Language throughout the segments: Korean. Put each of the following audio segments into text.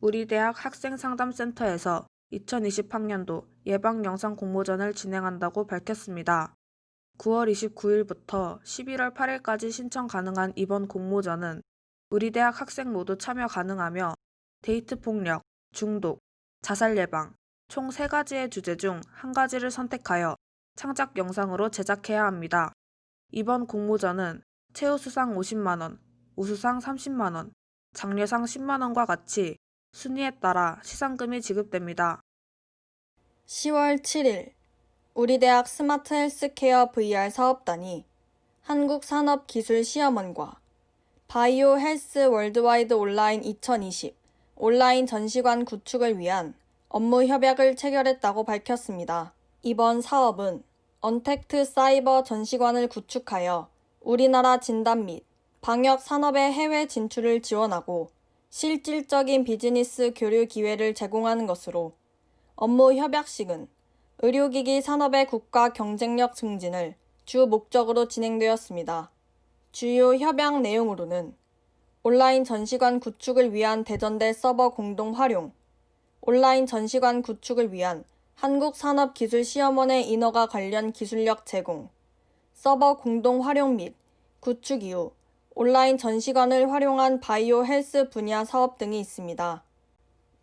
우리 대학 학생상담센터에서 2020학년도 예방영상 공모전을 진행한다고 밝혔습니다. 9월 29일부터 11월 8일까지 신청 가능한 이번 공모전은 우리 대학 학생 모두 참여 가능하며 데이트 폭력, 중독, 자살 예방 총 3가지의 주제 중 1가지를 선택하여 창작 영상으로 제작해야 합니다. 이번 공모전은 최우수상 50만원, 우수상 30만원, 장려상 10만원과 같이 순위에 따라 시상금이 지급됩니다. 10월 7일 우리 대학 스마트 헬스케어 VR 사업단이 한국산업기술시험원과 바이오 헬스 월드와이드 온라인 2020 온라인 전시관 구축을 위한 업무 협약을 체결했다고 밝혔습니다. 이번 사업은 언택트 사이버 전시관을 구축하여 우리나라 진단 및 방역 산업의 해외 진출을 지원하고 실질적인 비즈니스 교류 기회를 제공하는 것으로 업무 협약식은 의료기기 산업의 국가 경쟁력 증진을 주 목적으로 진행되었습니다. 주요 협약 내용으로는 온라인 전시관 구축을 위한 대전대 서버 공동 활용, 온라인 전시관 구축을 위한 한국산업기술시험원의 인허가 관련 기술력 제공, 서버 공동 활용 및 구축 이후 온라인 전시관을 활용한 바이오 헬스 분야 사업 등이 있습니다.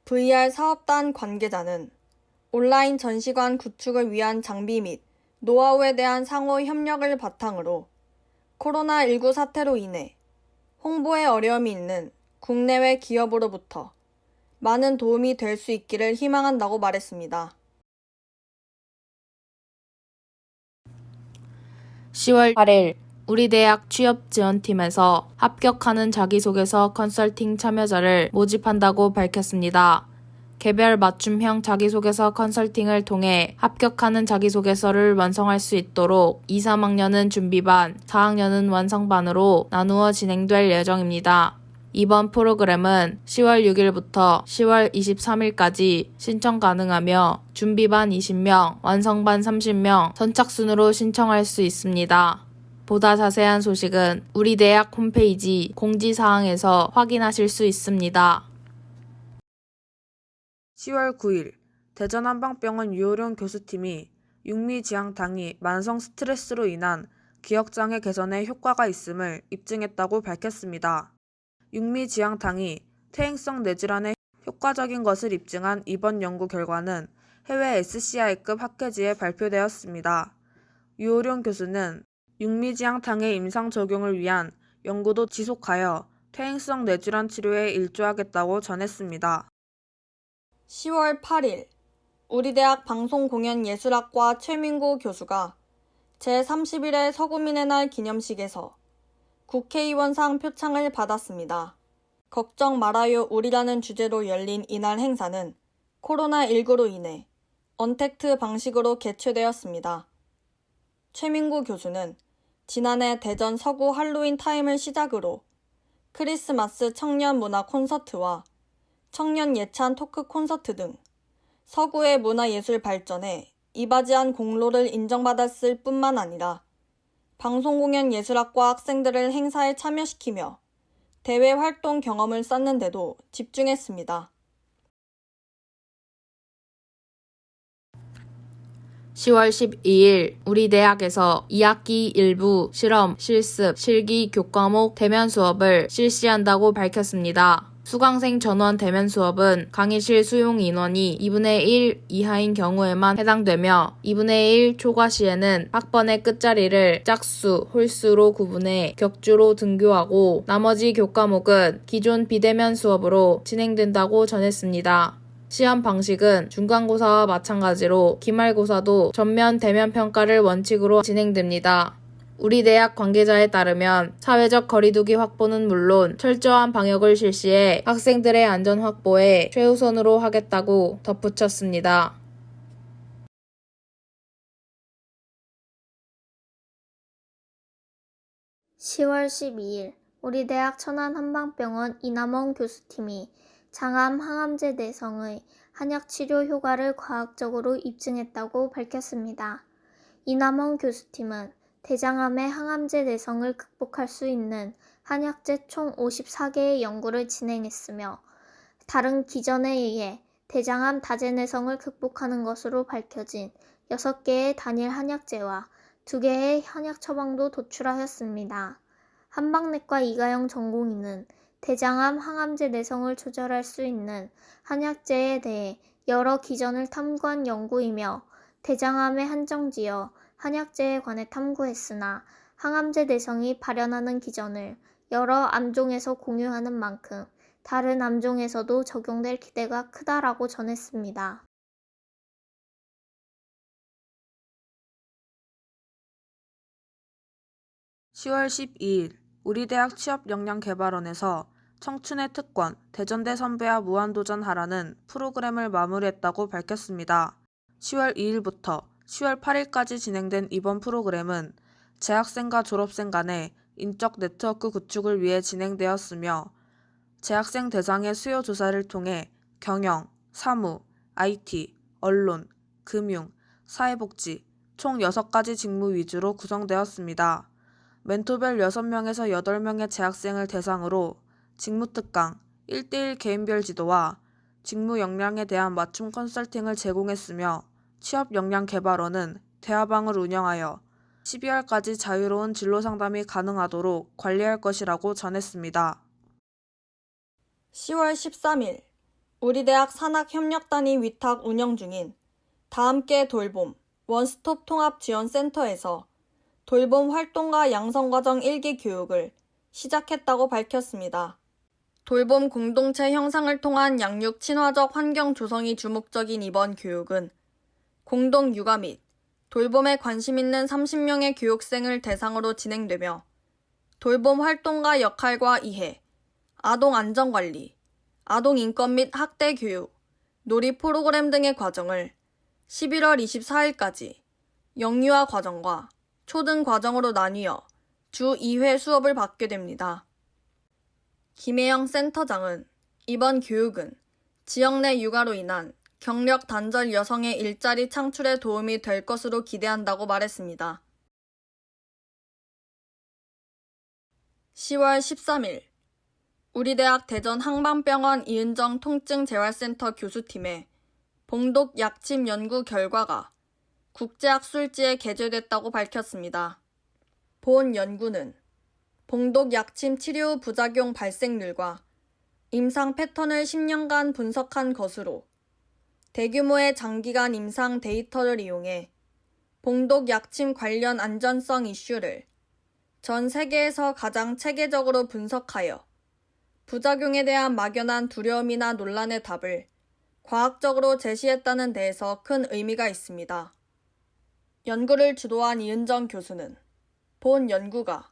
VR 사업단 관계자는 온라인 전시관 구축을 위한 장비 및 노하우에 대한 상호 협력을 바탕으로 코로나19 사태로 인해 홍보에 어려움이 있는 국내외 기업으로부터 많은 도움이 될 수 있기를 희망한다고 말했습니다. 10월 8일 우리 대학 취업지원팀에서 합격하는 자기소개서 컨설팅 참여자를 모집한다고 밝혔습니다. 개별 맞춤형 자기소개서 컨설팅을 통해 합격하는 자기소개서를 완성할 수 있도록 2, 3학년은 준비반, 4학년은 완성반으로 나누어 진행될 예정입니다. 이번 프로그램은 10월 6일부터 10월 23일까지 신청 가능하며 준비반 20명, 완성반 30명 선착순으로 신청할 수 있습니다. 보다 자세한 소식은 우리 대학 홈페이지 공지사항에서 확인하실 수 있습니다. 10월 9일 대전 한방병원 유호룡 교수팀이 육미지향탕이 만성 스트레스로 인한 기억장애 개선에 효과가 있음을 입증했다고 밝혔습니다. 육미지향탕이 퇴행성 뇌질환에 효과적인 것을 입증한 이번 연구 결과는 해외 SCI급 학회지에 발표되었습니다. 유호룡 교수는 육미지향탕의 임상 적용을 위한 연구도 지속하여 퇴행성 뇌질환 치료에 일조하겠다고 전했습니다. 10월 8일 우리 대학 방송공연예술학과 최민구 교수가 제31회 서구민의 날 기념식에서 국회의원상 표창을 받았습니다. 걱정 말아요 우리라는 주제로 열린 이날 행사는 코로나19로 인해 언택트 방식으로 개최되었습니다. 최민구 교수는 지난해 대전 서구 할로윈 타임을 시작으로 크리스마스 청년 문화 콘서트와 청년 예찬 토크 콘서트 등 서구의 문화예술 발전에 이바지한 공로를 인정받았을 뿐만 아니라 방송공연예술학과 학생들을 행사에 참여시키며 대외 활동 경험을 쌓는 데도 집중했습니다. 10월 12일 우리 대학에서 2학기 일부 실험, 실습, 실기 교과목 대면 수업을 실시한다고 밝혔습니다. 수강생 전원 대면 수업은 강의실 수용 인원이 2분의 1 이하인 경우에만 해당되며 2분의 1 초과 시에는 학번의 끝자리를 짝수, 홀수로 구분해 격주로 등교하고 나머지 교과목은 기존 비대면 수업으로 진행된다고 전했습니다. 시험 방식은 중간고사와 마찬가지로 기말고사도 전면 대면 평가를 원칙으로 진행됩니다. 우리 대학 관계자에 따르면 사회적 거리두기 확보는 물론 철저한 방역을 실시해 학생들의 안전 확보에 최우선으로 하겠다고 덧붙였습니다. 10월 12일 우리 대학 천안한방병원 이남원 교수팀이 장암 항암제 내성의 한약치료 효과를 과학적으로 입증했다고 밝혔습니다. 이남원 교수팀은 대장암의 항암제 내성을 극복할 수 있는 한약제 총 54개의 연구를 진행했으며 다른 기전에 의해 대장암 다제내성을 극복하는 것으로 밝혀진 6개의 단일 한약제와 2개의 현약 처방도 도출하였습니다. 한방내과 이가영 전공의는 대장암 항암제 내성을 조절할 수 있는 한약제에 대해 여러 기전을 탐구한 연구이며 대장암에 한정지어 한약제에 관해 탐구했으나 항암제 내성이 발현하는 기전을 여러 암종에서 공유하는 만큼 다른 암종에서도 적용될 기대가 크다라고 전했습니다. (10월 12일) 우리 대학 취업역량개발원에서 청춘의 특권, 대전대 선배와 무한도전하라는 프로그램을 마무리했다고 밝혔습니다. 10월 2일부터 10월 8일까지 진행된 이번 프로그램은 재학생과 졸업생 간의 인적 네트워크 구축을 위해 진행되었으며 재학생 대상의 수요 조사를 통해 경영, 사무, IT, 언론, 금융, 사회복지 총 6가지 직무 위주로 구성되었습니다. 멘토별 6명에서 8명의 재학생을 대상으로 직무특강, 1대1 개인별 지도와 직무 역량에 대한 맞춤 컨설팅을 제공했으며 취업역량개발원은 대화방을 운영하여 12월까지 자유로운 진로 상담이 가능하도록 관리할 것이라고 전했습니다. 10월 13일 우리 대학 산학협력단이 위탁 운영 중인 다함께 돌봄 원스톱 통합지원센터에서 돌봄 활동과 양성과정 1기 교육을 시작했다고 밝혔습니다. 돌봄 공동체 형상을 통한 양육 친화적 환경 조성이 주목적인 이번 교육은 공동 육아 및 돌봄에 관심 있는 30명의 교육생을 대상으로 진행되며 돌봄 활동과 역할과 이해, 아동 안전관리, 아동 인권 및 학대 교육, 놀이 프로그램 등의 과정을 11월 24일까지 영유아 과정과 초등 과정으로 나뉘어 주 2회 수업을 받게 됩니다. 김혜영 센터장은 이번 교육은 지역 내 육아로 인한 경력 단절 여성의 일자리 창출에 도움이 될 것으로 기대한다고 말했습니다. 10월 13일 우리 대학 대전 항방병원 이은정 통증재활센터 교수팀의 봉독 약침 연구 결과가 국제학술지에 게재됐다고 밝혔습니다. 본 연구는 봉독 약침 치료 후 부작용 발생률과 임상 패턴을 10년간 분석한 것으로 대규모의 장기간 임상 데이터를 이용해 봉독 약침 관련 안전성 이슈를 전 세계에서 가장 체계적으로 분석하여 부작용에 대한 막연한 두려움이나 논란의 답을 과학적으로 제시했다는 데에서 큰 의미가 있습니다. 연구를 주도한 이은정 교수는 본 연구가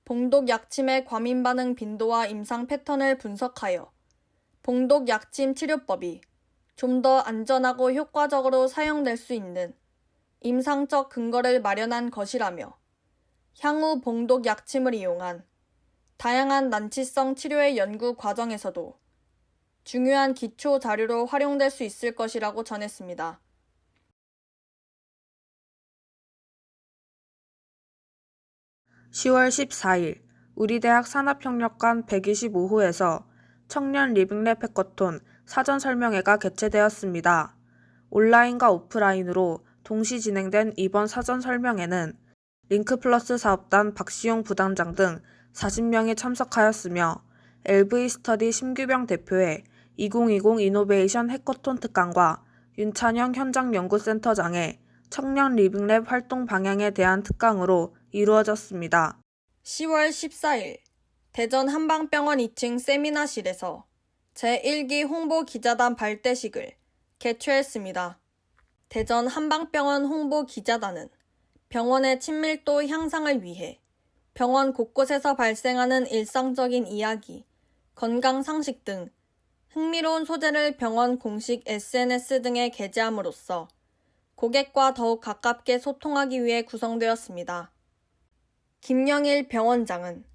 봉독 약침의 과민 반응 빈도와 임상 패턴을 분석하여 봉독 약침 치료법이 좀 더 안전하고 효과적으로 사용될 수 있는 임상적 근거를 마련한 것이라며 향후 봉독 약침을 이용한 다양한 난치성 치료의 연구 과정에서도 중요한 기초 자료로 활용될 수 있을 것이라고 전했습니다. (10월 14일) 우리 대학 산업협력관 125호에서 청년 리빙랩 해커톤 사전 설명회가 개최되었습니다. 온라인과 오프라인으로 동시 진행된 이번 사전 설명회는 링크플러스 사업단 박시용 부단장 등 40명이 참석하였으며 LV스터디 심규병 대표의 2020 이노베이션 해커톤 특강과 윤찬영 현장연구센터장의 청년 리빙랩 활동 방향에 대한 특강으로 이루어졌습니다. 10월 14일 대전 한방병원 2층 세미나실에서 제1기 홍보기자단 발대식을 개최했습니다. 대전 한방병원 홍보기자단은 병원의 친밀도 향상을 위해 병원 곳곳에서 발생하는 일상적인 이야기, 건강 상식 등 흥미로운 소재를 병원 공식 SNS 등에 게재함으로써 고객과 더욱 가깝게 소통하기 위해 구성되었습니다. 김영일 병원장은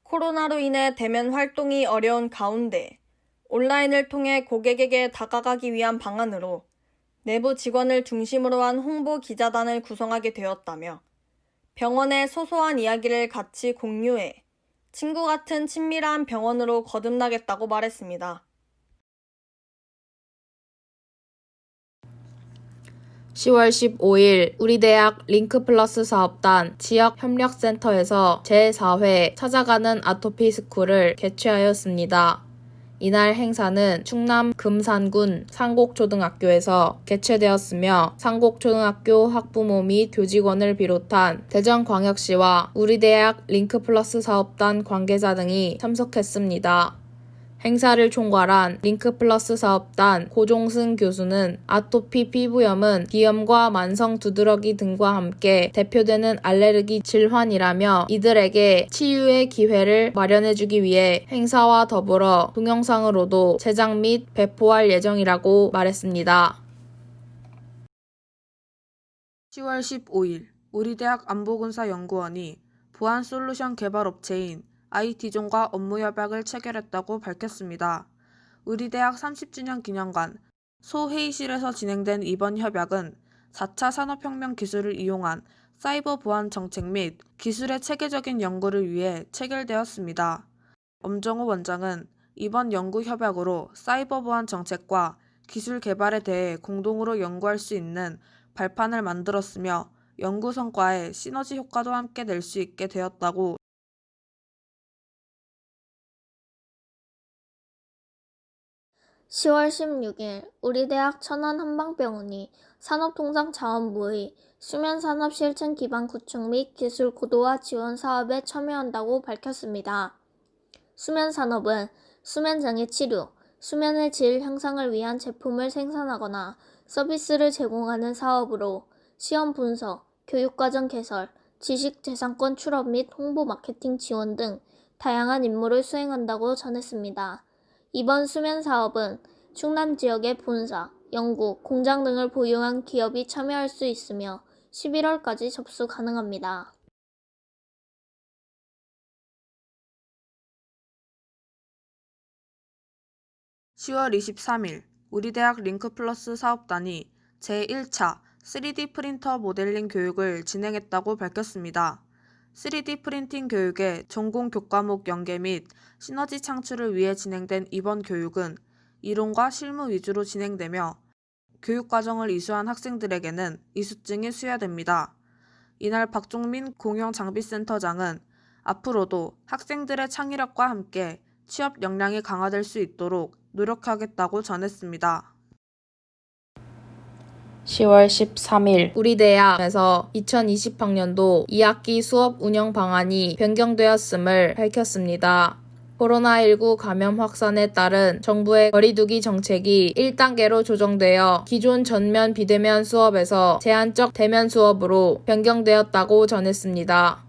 코로나로 인해 대면 활동이 어려운 가운데 온라인을 통해 고객에게 다가가기 위한 방안으로 내부 직원을 중심으로 한 홍보 기자단을 구성하게 되었다며 병원의 소소한 이야기를 같이 공유해 친구 같은 친밀한 병원으로 거듭나겠다고 말했습니다. 10월 15일 우리 대학 링크플러스 사업단 지역협력센터에서 제4회 찾아가는 아토피 스쿨을 개최하였습니다. 이날 행사는 충남 금산군 상곡초등학교에서 개최되었으며 상곡초등학교 학부모 및 교직원을 비롯한 대전광역시와 우리 대학 링크플러스 사업단 관계자 등이 참석했습니다. 행사를 총괄한 링크플러스 사업단 고종승 교수는 아토피 피부염은 비염과 만성 두드러기 등과 함께 대표되는 알레르기 질환이라며 이들에게 치유의 기회를 마련해주기 위해 행사와 더불어 동영상으로도 제작 및 배포할 예정이라고 말했습니다. 10월 15일 우리 대학 안보군사연구원이 보안 솔루션 개발 업체인 IT존과 업무 협약을 체결했다고 밝혔습니다. 우리 대학 30주년 기념관 소회의실에서 진행된 이번 협약은 4차 산업혁명 기술을 이용한 사이버 보안 정책 및 기술의 체계적인 연구를 위해 체결되었습니다. 엄정호 원장은 이번 연구 협약으로 사이버 보안 정책과 기술 개발에 대해 공동으로 연구할 수 있는 발판을 만들었으며 연구 성과에 시너지 효과도 함께 낼 수 있게 되었다고 10월 16일 우리 대학 천안한방병원이 산업통상자원부의 수면산업 실천 기반 구축 및 기술 고도화 지원 사업에 참여한다고 밝혔습니다. 수면산업은 수면장애 치료, 수면의 질 향상을 위한 제품을 생산하거나 서비스를 제공하는 사업으로 시험 분석, 교육과정 개설, 지식재산권 출원 및 홍보 마케팅 지원 등 다양한 임무를 수행한다고 전했습니다. 이번 수면 사업은 충남 지역의 본사, 연구, 공장 등을 보유한 기업이 참여할 수 있으며 11월까지 접수 가능합니다. (10월 23일) 우리 대학 링크플러스 사업단이 제1차 3D 프린터 모델링 교육을 진행했다고 밝혔습니다. 3D 프린팅 교육의 전공 교과목 연계 및 시너지 창출을 위해 진행된 이번 교육은 이론과 실무 위주로 진행되며 교육과정을 이수한 학생들에게는 이수증이 수여됩니다. 이날 박종민 공영장비센터장은 앞으로도 학생들의 창의력과 함께 취업 역량이 강화될 수 있도록 노력하겠다고 전했습니다. 10월 13일 우리 대학에서 2020학년도 2학기 수업 운영 방안이 변경되었음을 밝혔습니다. 코로나19 감염 확산에 따른 정부의 거리두기 정책이 1단계로 조정되어 기존 전면 비대면 수업에서 제한적 대면 수업으로 변경되었다고 전했습니다.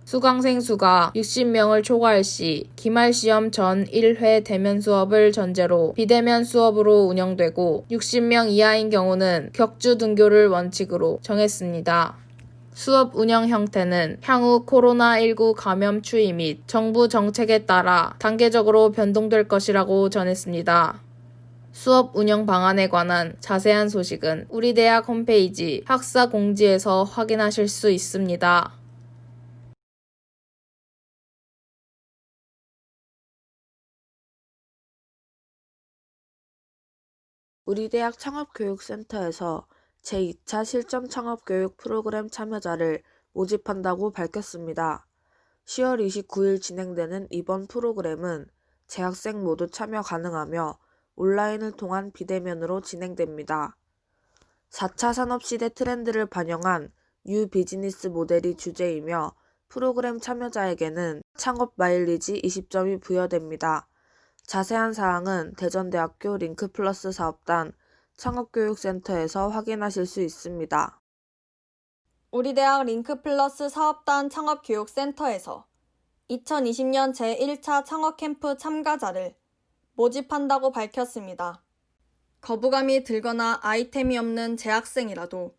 수강생 수가 60명을 초과할 시 기말시험 전 1회 대면 수업을 전제로 비대면 수업으로 운영되고 60명 이하인 경우는 격주 등교를 원칙으로 정했습니다. 수업 운영 형태는 향후 코로나19 감염 추이 및 정부 정책에 따라 단계적으로 변동될 것이라고 전했습니다. 수업 운영 방안에 관한 자세한 소식은 우리 대학 홈페이지 학사 공지에서 확인하실 수 있습니다. 우리 대학 창업교육센터에서 제2차 실전 창업교육 프로그램 참여자를 모집한다고 밝혔습니다. 10월 29일 진행되는 이번 프로그램은 재학생 모두 참여 가능하며 온라인을 통한 비대면으로 진행됩니다. 4차 산업시대 트렌드를 반영한 뉴 비즈니스 모델이 주제이며 프로그램 참여자에게는 창업 마일리지 20점이 부여됩니다. 자세한 사항은 대전대학교 링크플러스 사업단 창업교육센터에서 확인하실 수 있습니다. 우리 대학 링크플러스 사업단 창업교육센터에서 2020년 제1차 창업캠프 참가자를 모집한다고 밝혔습니다. 거부감이 들거나 아이템이 없는 재학생이라도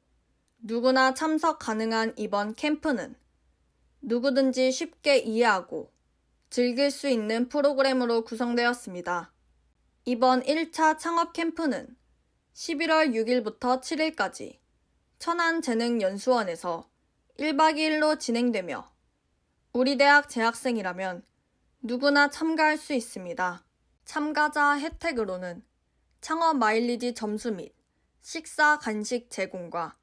누구나 참석 가능한 이번 캠프는 누구든지 쉽게 이해하고 즐길 수 있는 프로그램으로 구성되었습니다. 이번 1차 창업 캠프는 11월 6일부터 7일까지 천안재능연수원에서 1박 2일로 진행되며 우리 대학 재학생이라면 누구나 참가할 수 있습니다. 참가자 혜택으로는 창업 마일리지 점수 및 식사 간식 제공과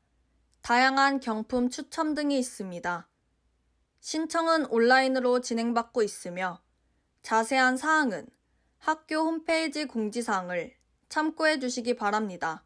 다양한 경품 추첨 등이 있습니다. 신청은 온라인으로 진행받고 있으며 자세한 사항은 학교 홈페이지 공지사항을 참고해 주시기 바랍니다.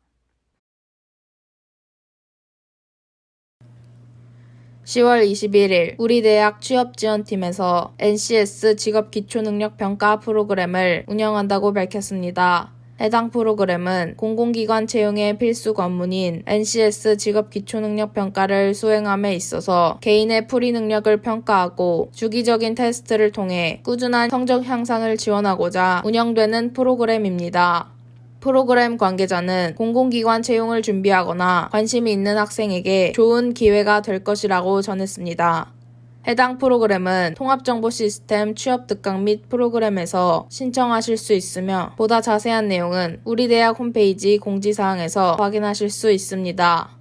10월 21일 우리 대학 취업지원팀에서 NCS 직업기초능력평가 프로그램을 운영한다고 밝혔습니다. 해당 프로그램은 공공기관 채용의 필수 관문인 NCS 직업기초능력평가를 수행함에 있어서 개인의 풀이 능력을 평가하고 주기적인 테스트를 통해 꾸준한 성적 향상을 지원하고자 운영되는 프로그램입니다. 프로그램 관계자는 공공기관 채용을 준비하거나 관심이 있는 학생에게 좋은 기회가 될 것이라고 전했습니다. 해당 프로그램은 통합정보시스템 취업특강 및 프로그램에서 신청하실 수 있으며 보다 자세한 내용은 우리 대학 홈페이지 공지사항에서 확인하실 수 있습니다.